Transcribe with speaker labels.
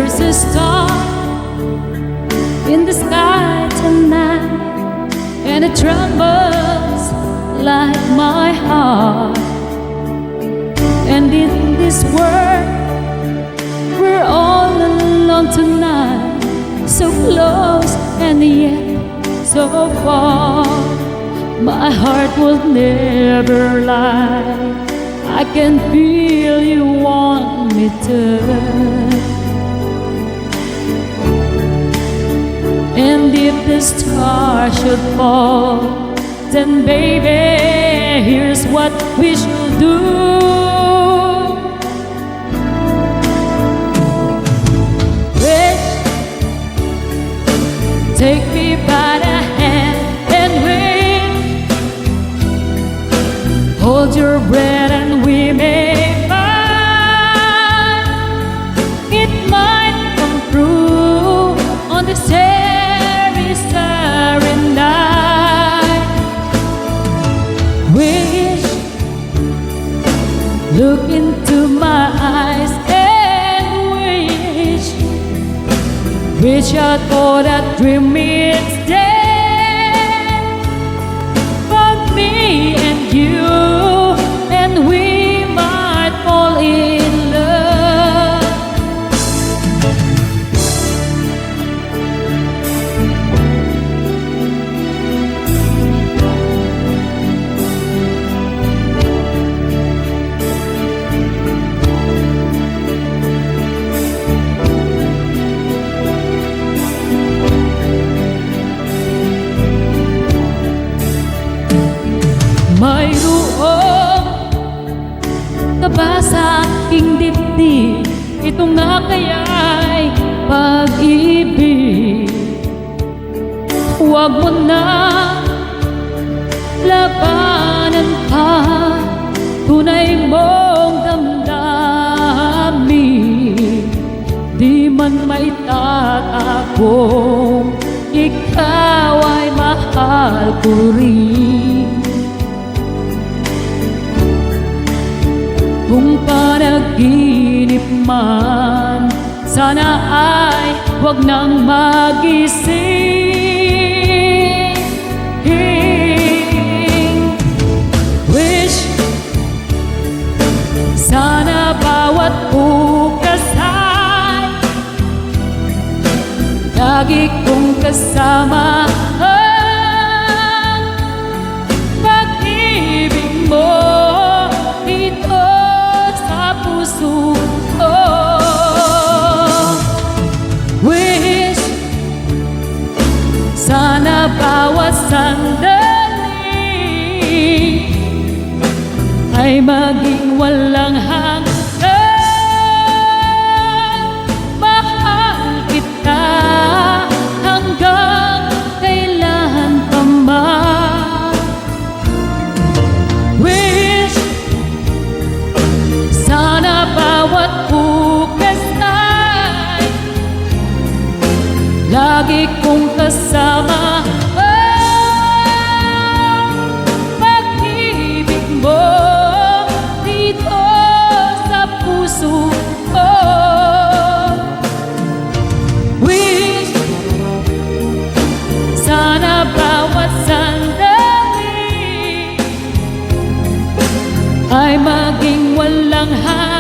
Speaker 1: There's a star in the sky tonight, and it trembles like my heart. And in this world, we're all alone tonight, so close and yet so far. My heart will never lie, I can feel you want me to. And if the star should fall, then baby, here's what we should do. Wish, take me by the hand and wish, hold your breath and we may find it might come true on the starry, starry night. Wish, look into my eyes and wish I thought that dream is dead for me and you, and we might fall in love. Mayroon ka ba sa aking dibdib? Ito nga kaya'y pag-ibig. Huwag mo na labanan pa, tunay mong damdamin. Di man maitatapong ikaw ay mahal ko rin. Kung panaginip man, sana ay huwag nang magising. Wish, sana bawat bukas ay lagi kong kasama ang pag-ibig mo dito sa puso ko. Wish, sana bawat sandali ay maging walang hanggan. Mahal kita hanggang kailan pa man. Wish, sana bawat bukas ay lagi kong kasama ang pag-ibig mo dito sa puso ko. Wish, sana bawat sandali ay maging walang hanggan.